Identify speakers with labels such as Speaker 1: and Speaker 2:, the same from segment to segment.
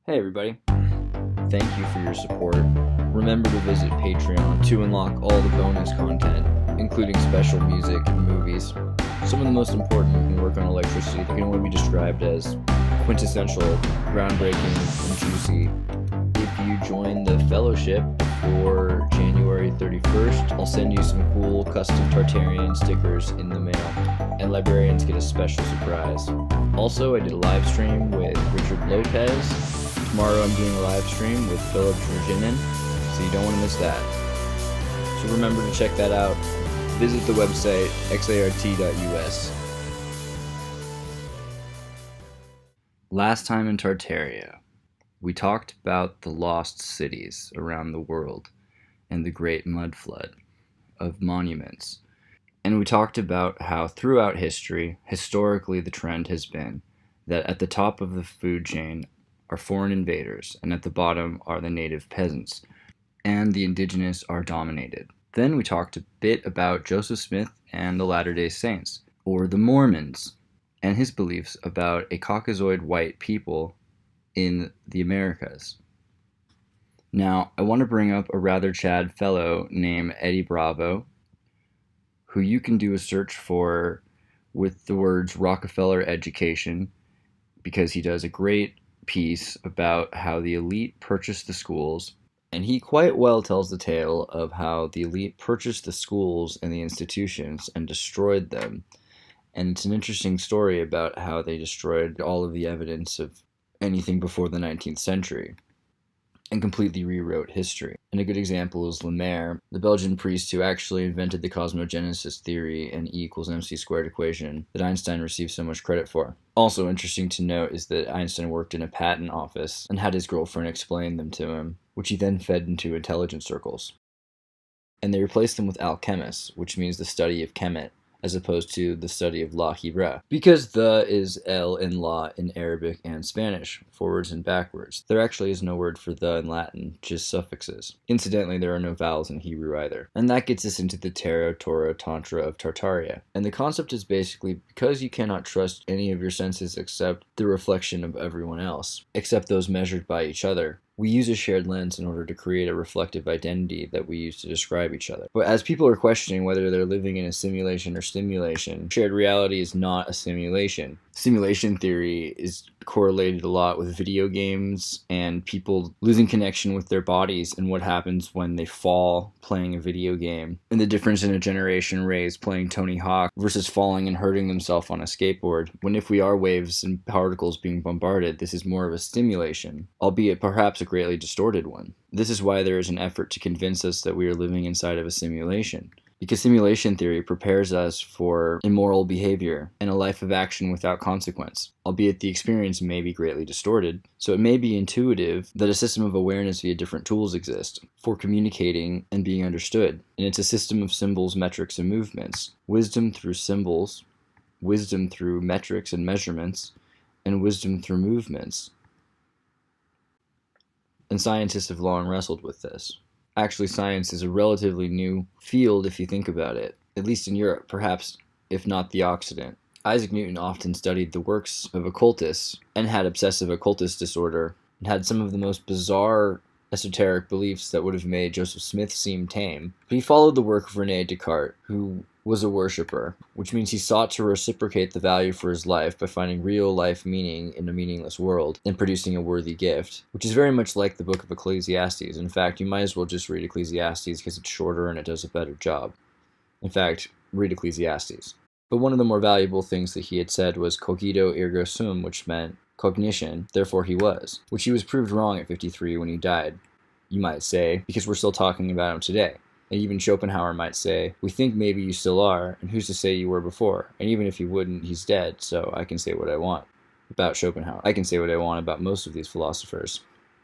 Speaker 1: Hey everybody, thank you for your support. Remember to visit Patreon to unlock all the bonus content, including special music and movies. Some of the most important work on electricity that can only be described as quintessential, groundbreaking, and juicy. If you join the fellowship before January 31st, I'll send you some cool custom Tartarian stickers in the mail, and librarians get a special surprise. Also, I did a live stream with Richard Lopez. Tomorrow I'm doing a live stream with Philip Georginin, so you don't want to miss that. So remember to check that out. Visit the website xart.us. Last time in Tartaria, we talked about the lost cities around the world and the great mud flood of monuments. And we talked about how throughout history, historically the trend has been that at the top of the food chain are foreign invaders, and at the bottom are the native peasants, and the indigenous are dominated. Then we talked a bit about Joseph Smith and the Latter-day Saints, or the Mormons, and his beliefs about a Caucasoid white people in the Americas. Now, I want to bring up a rather Chad fellow named Eddie Bravo, who you can do a search for with the words Rockefeller education, because he does a great piece about how the elite purchased the schools, and he quite well tells the tale of how the elite purchased the schools and the institutions and destroyed them. And it's an interesting story about how they destroyed all of the evidence of anything before the 19th century and completely rewrote history. And a good example is Lemaire, the Belgian priest who actually invented the cosmogenesis theory and E=mc² equation that Einstein received so much credit for. Also interesting to note is that Einstein worked in a patent office and had his girlfriend explain them to him, which he then fed into intelligence circles. And they replaced them with alchemists, which means the study of Kemet, as opposed to the study of La Hebra, because the is el in La in Arabic and Spanish, forwards and backwards. There actually is no word for the in Latin, just suffixes. Incidentally, there are no vowels in Hebrew either. And that gets us into the Tarot, Torah, Tantra of Tartaria. And the concept is basically, because you cannot trust any of your senses except the reflection of everyone else, except those measured by each other, we use a shared lens in order to create a reflective identity that we use to describe each other. But as people are questioning whether they're living in a simulation or stimulation, shared reality is not a simulation. Simulation theory is correlated a lot with video games and people losing connection with their bodies and what happens when they fall playing a video game. And the difference in a generation raised playing Tony Hawk versus falling and hurting themselves on a skateboard. When if we are waves and particles being bombarded, this is more of a stimulation, albeit perhaps a greatly distorted one. This is why there is an effort to convince us that we are living inside of a simulation. Because simulation theory prepares us for immoral behavior and a life of action without consequence, albeit the experience may be greatly distorted, so it may be intuitive that a system of awareness via different tools exists for communicating and being understood. And it's a system of symbols, metrics, and movements. Wisdom through symbols, wisdom through metrics and measurements, and wisdom through movements. And scientists have long wrestled with this. Actually, science is a relatively new field if you think about it, at least in Europe, perhaps if not the Occident. Isaac Newton often studied the works of occultists and had obsessive occultist disorder and had some of the most bizarre esoteric beliefs that would have made Joseph Smith seem tame. But he followed the work of René Descartes, who was a worshipper, which means he sought to reciprocate the value for his life by finding real life meaning in a meaningless world and producing a worthy gift, which is very much like the book of Ecclesiastes. In fact, you might as well just read Ecclesiastes because it's shorter and it does a better job. In fact, read Ecclesiastes. But one of the more valuable things that he had said was cogito ergo sum, which meant cognition, therefore he was, which he was proved wrong at 53 when he died, you might say, because we're still talking about him today. And even Schopenhauer might say, we think maybe you still are, and who's to say you were before? And even if he wouldn't, he's dead, so I can say what I want about Schopenhauer. I can say what I want about most of these philosophers.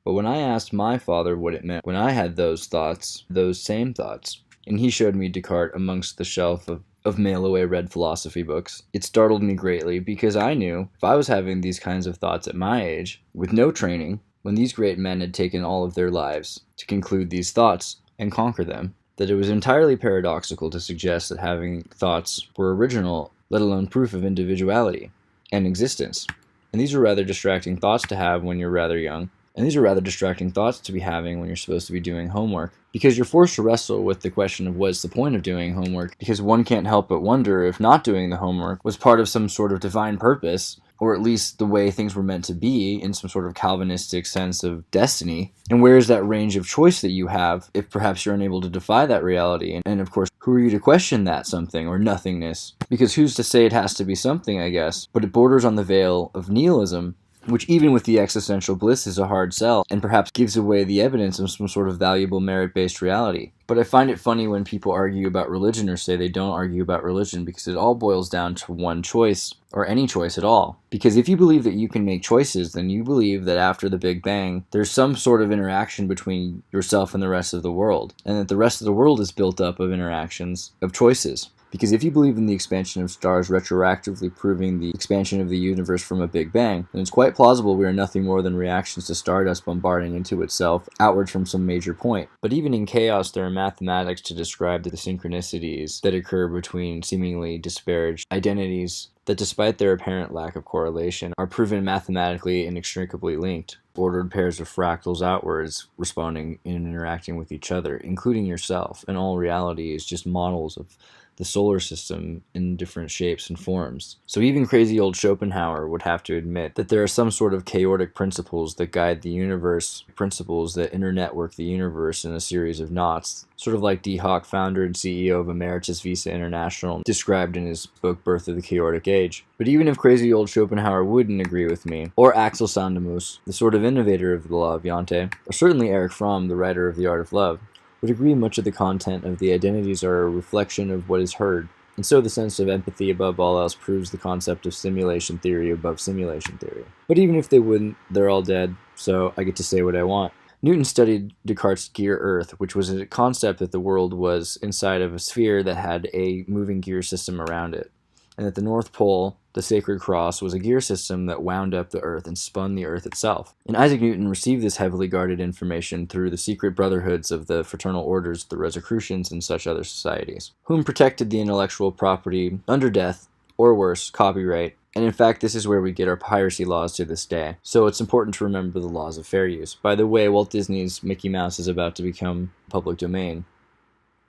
Speaker 1: But when I asked my father what it meant when I had those thoughts, those same thoughts, and he showed me Descartes amongst the shelf of mail-away read philosophy books, it startled me greatly because I knew if I was having these kinds of thoughts at my age, with no training, when these great men had taken all of their lives to conclude these thoughts and conquer them, that it was entirely paradoxical to suggest that having thoughts were original, let alone proof of individuality and existence. And these are rather distracting thoughts to have when you're rather young, And these are rather distracting thoughts to be having when you're supposed to be doing homework, because you're forced to wrestle with the question of what's the point of doing homework, because one can't help but wonder if not doing the homework was part of some sort of divine purpose, or at least the way things were meant to be in some sort of Calvinistic sense of destiny. And where is that range of choice that you have if perhaps you're unable to defy that reality? And of course, who are you to question that something or nothingness? Because who's to say it has to be something, I guess? But it borders on the veil of nihilism, which even with the existential bliss is a hard sell, and perhaps gives away the evidence of some sort of valuable merit-based reality. But I find it funny when people argue about religion or say they don't argue about religion, because it all boils down to one choice, or any choice at all. Because if you believe that you can make choices, then you believe that after the Big Bang, there's some sort of interaction between yourself and the rest of the world, and that the rest of the world is built up of interactions, of choices. Because if you believe in the expansion of stars retroactively proving the expansion of the universe from a Big Bang, then it's quite plausible we are nothing more than reactions to stardust bombarding into itself outward from some major point. But even in chaos, there are mathematics to describe the synchronicities that occur between seemingly disparate identities that, despite their apparent lack of correlation, are proven mathematically inextricably linked. Ordered pairs of fractals outwards responding and interacting with each other, including yourself, and all reality is just models of the solar system in different shapes and forms. So even crazy old Schopenhauer would have to admit that there are some sort of chaotic principles that guide the universe, principles that internetwork the universe in a series of knots, sort of like D. Hawk, founder and CEO of Emeritus Visa International, described in his book Birth of the Chaotic Age. But even if crazy old Schopenhauer wouldn't agree with me, or Axel Sandemus, the sort of innovator of the law of Jante, or certainly Erich Fromm, the writer of The Art of Love, would agree much of the content of the identities are a reflection of what is heard, and so the sense of empathy above all else proves the concept of simulation theory above simulation theory. But even if they wouldn't, they're all dead, so I get to say what I want. Newton studied Descartes' gear Earth, which was a concept that the world was inside of a sphere that had a moving gear system around it, and that the North Pole, the Sacred Cross, was a gear system that wound up the Earth and spun the Earth itself. And Isaac Newton received this heavily guarded information through the secret brotherhoods of the fraternal orders, the Rosicrucians, and such other societies, whom protected the intellectual property under death, or worse, copyright. And in fact, this is where we get our piracy laws to this day. So it's important to remember the laws of fair use. By the way, Walt Disney's Mickey Mouse is about to become public domain.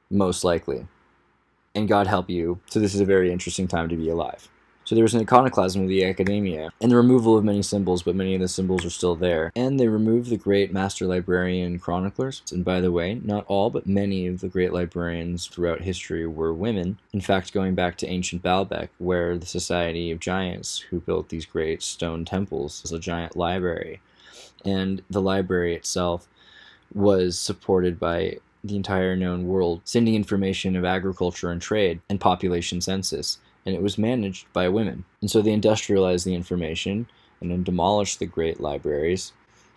Speaker 1: Most likely. And God help you, so this is a very interesting time to be alive. So there was an iconoclasm of the academia, and the removal of many symbols, but many of the symbols are still there. And they removed the great master librarian chroniclers. And by the way, not all, but many of the great librarians throughout history were women. In fact, going back to ancient Baalbek, where the Society of Giants, who built these great stone temples, was a giant library. And the library itself was supported by the entire known world, sending information of agriculture and trade and population census. And it was managed by women. And so they industrialized the information and then demolished the great libraries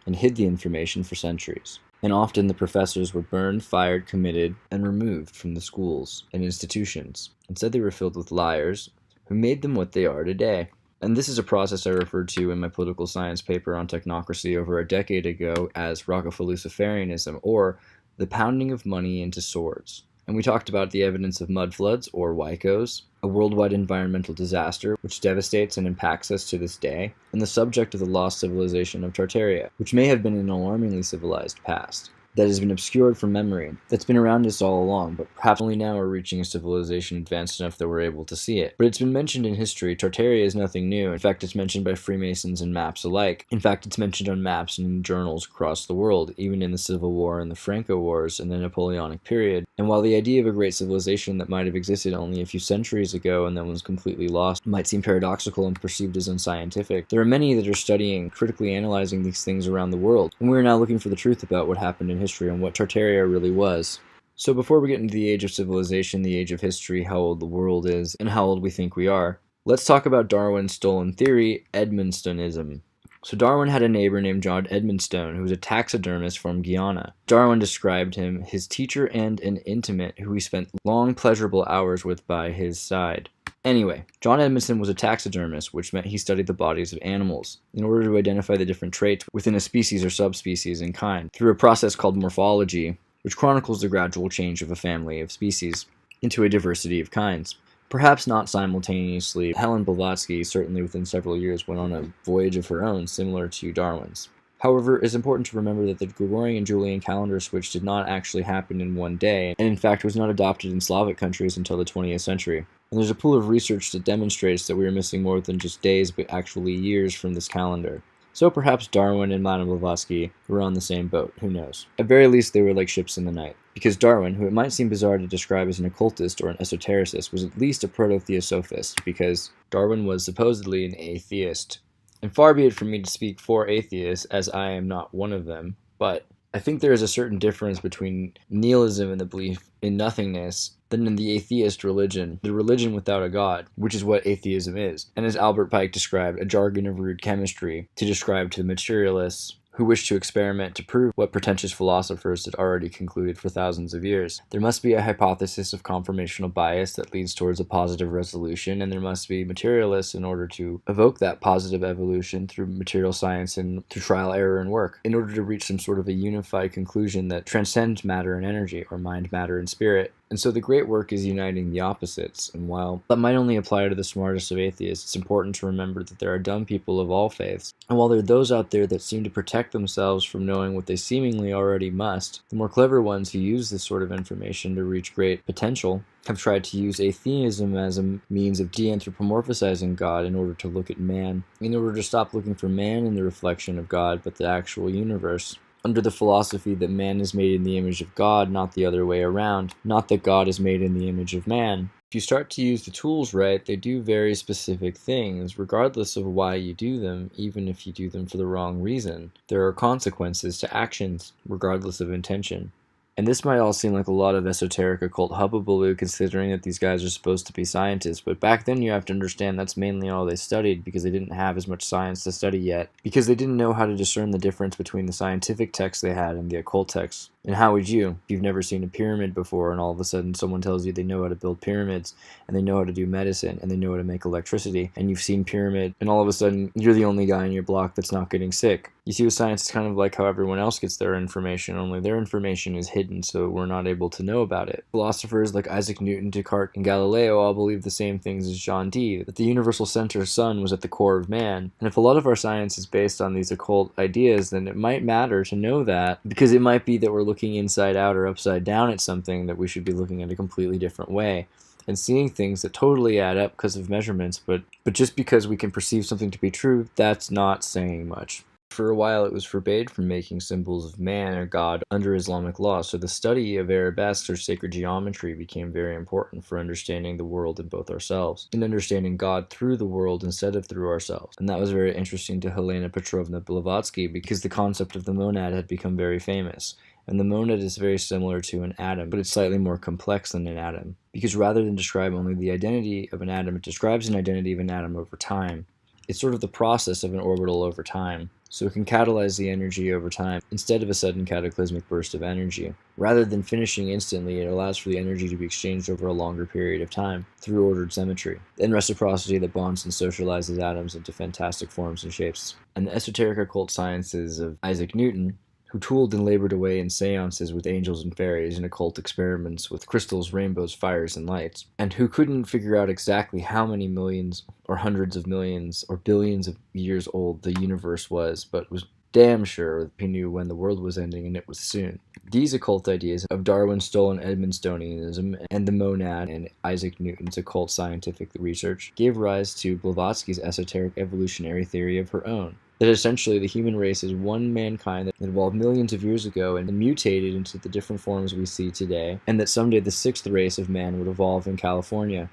Speaker 1: and hid the information for centuries. And often the professors were burned, fired, committed, and removed from the schools and institutions. Instead they were filled with liars who made them what they are today. And this is a process I referred to in my political science paper on technocracy over a decade ago as Rockefeller-Luciferianism, or the pounding of money into swords. And we talked about the evidence of mud floods, or WICOs, a worldwide environmental disaster which devastates and impacts us to this day, and the subject of the lost civilization of Tartaria, which may have been an alarmingly civilized past that has been obscured from memory, that's been around us all along, but perhaps only now we're reaching a civilization advanced enough that we're able to see it. But it's been mentioned in history. Tartaria is nothing new. In fact, it's mentioned by Freemasons and maps alike. In fact, it's mentioned on maps and in journals across the world, even in the Civil War and the Franco Wars and the Napoleonic period. And while the idea of a great civilization that might have existed only a few centuries ago and then was completely lost might seem paradoxical and perceived as unscientific, there are many that are studying, critically analyzing these things around the world, and we're now looking for the truth about what happened in history and what Tartaria really was. So before we get into the age of civilization, the age of history, how old the world is, and how old we think we are, let's talk about Darwin's stolen theory, Edmonstonism. So Darwin had a neighbor named John Edmonstone, who was a taxidermist from Guyana. Darwin described him his teacher and an intimate who he spent long pleasurable hours with by his side. Anyway, John Edmonstone was a taxidermist, which meant he studied the bodies of animals in order to identify the different traits within a species or subspecies in kind through a process called morphology, which chronicles the gradual change of a family of species into a diversity of kinds. Perhaps not simultaneously, Helen Blavatsky, certainly within several years, went on a voyage of her own similar to Darwin's. However, it's important to remember that the Gregorian and Julian calendar switch did not actually happen in one day, and in fact was not adopted in Slavic countries until the 20th century. And there's a pool of research that demonstrates that we are missing more than just days, but actually years from this calendar. So perhaps Darwin and Madame Blavatsky were on the same boat, who knows. At very least, they were like ships in the night. Because Darwin, who it might seem bizarre to describe as an occultist or an esotericist, was at least a proto-theosophist, because Darwin was supposedly an atheist. And far be it from me to speak for atheists, as I am not one of them, but I think there is a certain difference between nihilism and the belief in nothingness than in the atheist religion, the religion without a god, which is what atheism is, and as Albert Pike described, a jargon of rude chemistry to describe to the materialists who wish to experiment to prove what pretentious philosophers had already concluded for thousands of years. There must be a hypothesis of confirmational bias that leads towards a positive resolution, and there must be materialists in order to evoke that positive evolution through material science and through trial, error, and work, in order to reach some sort of a unified conclusion that transcends matter and energy, or mind, matter, and spirit. And so the great work is uniting the opposites, and while that might only apply to the smartest of atheists, it's important to remember that there are dumb people of all faiths, and while there are those out there that seem to protect themselves from knowing what they seemingly already must, the more clever ones who use this sort of information to reach great potential have tried to use atheism as a means of de-anthropomorphizing God in order to look at man, in order to stop looking for man in the reflection of God, but the actual universe, under the philosophy that man is made in the image of God, not the other way around, not that God is made in the image of man. If you start to use the tools right, they do very specific things, regardless of why you do them, even if you do them for the wrong reason. There are consequences to actions, regardless of intention. And this might all seem like a lot of esoteric occult hubbubaloo, considering that these guys are supposed to be scientists, but back then you have to understand that's mainly all they studied, because they didn't have as much science to study yet, because they didn't know how to discern the difference between the scientific texts they had and the occult texts. And how would you, if you've never seen a pyramid before and all of a sudden someone tells you they know how to build pyramids, and they know how to do medicine, and they know how to make electricity, and you've seen pyramid, and all of a sudden you're the only guy in your block that's not getting sick? You see, with science, it's kind of like how everyone else gets their information, only their information is hidden, so we're not able to know about it. Philosophers like Isaac Newton, Descartes, and Galileo all believe the same things as John Dee, that the universal center sun was at the core of man. And if a lot of our science is based on these occult ideas, then it might matter to know that, because it might be that we're looking inside out or upside down at something that we should be looking at a completely different way, and seeing things that totally add up because of measurements, but just because we can perceive something to be true, that's not saying much. For a while it was forbade from making symbols of man or God under Islamic law, so the study of arabesques or sacred geometry became very important for understanding the world and both ourselves, and understanding God through the world instead of through ourselves. And that was very interesting to Helena Petrovna Blavatsky, because the concept of the monad had become very famous. And the monad is very similar to an atom, but it's slightly more complex than an atom, because rather than describe only the identity of an atom, it describes an identity of an atom over time. It's sort of the process of an orbital over time, so it can catalyze the energy over time instead of a sudden cataclysmic burst of energy. Rather than finishing instantly, it allows for the energy to be exchanged over a longer period of time through ordered symmetry, and reciprocity that bonds and socializes atoms into fantastic forms and shapes. And the esoteric occult sciences of Isaac Newton, who tooled and labored away in seances with angels and fairies and occult experiments with crystals, rainbows, fires, and lights, and who couldn't figure out exactly how many millions or hundreds of millions or billions of years old the universe was, but was damn sure he knew when the world was ending, and it was soon. These occult ideas of Darwin's stolen Edmonstonianism and the monad and Isaac Newton's occult scientific research gave rise to Blavatsky's esoteric evolutionary theory of her own, that essentially the human race is one mankind that evolved millions of years ago and mutated into the different forms we see today, and that someday the sixth race of man would evolve in California.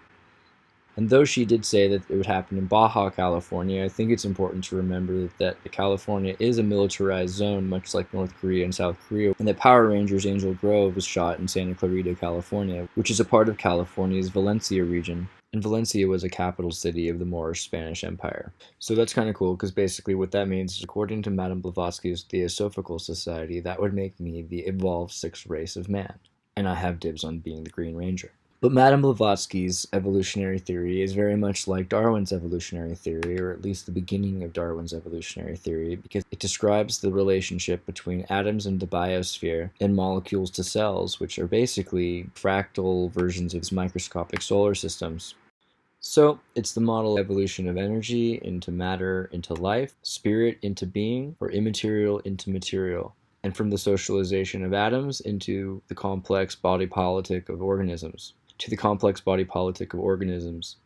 Speaker 1: And though she did say that it would happen in Baja California, I think it's important to remember that California is a militarized zone, much like North Korea and South Korea, and that Power Rangers Angel Grove was shot in Santa Clarita, California, which is a part of California's Valencia region. And Valencia was a capital city of the Moorish Spanish Empire. So that's kind of cool, because basically what that means is, according to Madame Blavatsky's Theosophical Society, that would make me the evolved sixth race of man. And I have dibs on being the Green Ranger. But Madame Blavatsky's evolutionary theory is very much like Darwin's evolutionary theory, or at least the beginning of Darwin's evolutionary theory, because it describes the relationship between atoms in the biosphere and molecules to cells, which are basically fractal versions of microscopic solar systems. So, it's the model of evolution of energy into matter into life, spirit into being, or immaterial into material, and from the socialization of atoms into the complex body politic of organisms,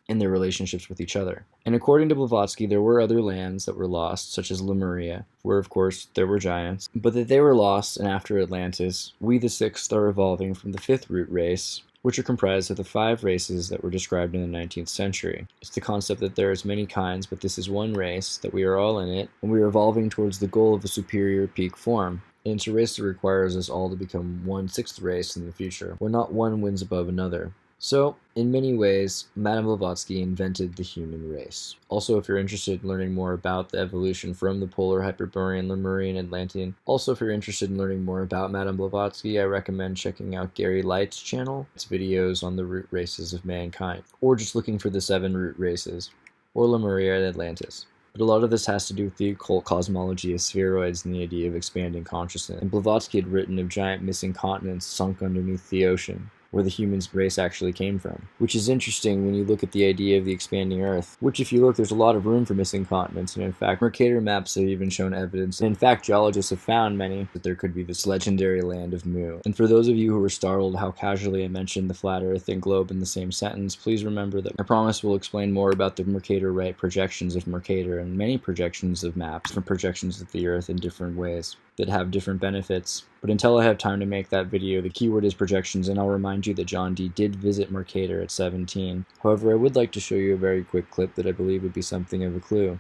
Speaker 1: and their relationships with each other. And according to Blavatsky, there were other lands that were lost, such as Lemuria, where of course there were giants, but that they were lost, and after Atlantis, we the sixth are evolving from the fifth root race, which are comprised of the 5 races that were described in the 19th century. It's the concept that there is many kinds, but this is one race, that we are all in it, and we are evolving towards the goal of a superior peak form. And it's a race that requires us all to become one sixth race in the future, where not one wins above another. So, in many ways, Madame Blavatsky invented the human race. Also, if you're interested in learning more about the evolution from the Polar, Hyperborean, Lemurian, Atlantean, also if you're interested in learning more about Madame Blavatsky, I recommend checking out Gary Light's channel. It's videos on the root races of mankind, or just looking for the 7 root races, or Lemuria and Atlantis. But a lot of this has to do with the occult cosmology of spheroids and the idea of expanding consciousness. And Blavatsky had written of giant missing continents sunk underneath the ocean, where the human race actually came from. Which is interesting when you look at the idea of the expanding Earth, which if you look, there's a lot of room for missing continents, and in fact, Mercator maps have even shown evidence, and in fact, geologists have found many, that there could be this legendary land of Mu. And for those of you who were startled how casually I mentioned the flat Earth and globe in the same sentence, please remember that I promise we'll explain more about the Mercator-right projections of Mercator and many projections of maps, different projections of the Earth in different ways that have different benefits. But until I have time to make that video, the keyword is projections, and I'll remind you that John Dee did visit Mercator at 17. However, I would like to show you a very quick clip that I believe would be something of a clue.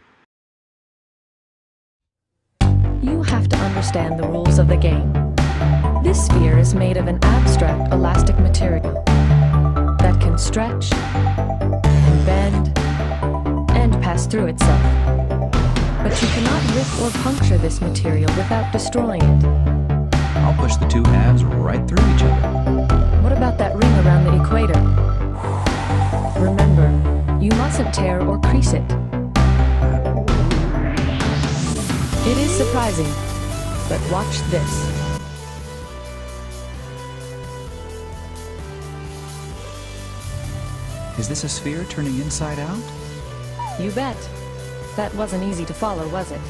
Speaker 2: You have to understand the rules of the game. This sphere is made of an abstract elastic material that can stretch, and bend, and pass through itself. But you cannot rip or puncture this material without destroying it.
Speaker 3: I'll push the 2 halves right through each other.
Speaker 2: What about that ring around the equator? Remember, you mustn't tear or crease it. It is surprising, but watch this.
Speaker 3: Is this a sphere turning inside out?
Speaker 2: You bet. That wasn't easy to follow, was it?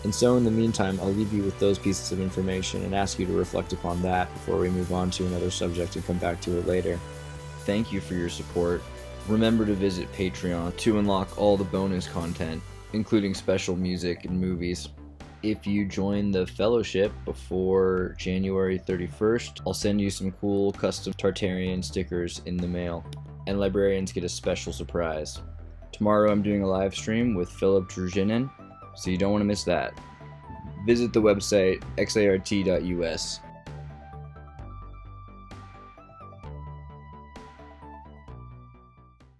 Speaker 1: And so in the meantime, I'll leave you with those pieces of information and ask you to reflect upon that before we move on to another subject and come back to it later. Thank you for your support. Remember to visit Patreon to unlock all the bonus content, including special music and movies. If you join the fellowship before January 31st, I'll send you some cool custom Tartarian stickers in the mail, and librarians get a special surprise. Tomorrow I'm doing a live stream with Philip Druzhinin, so you don't want to miss that. Visit the website xart.us.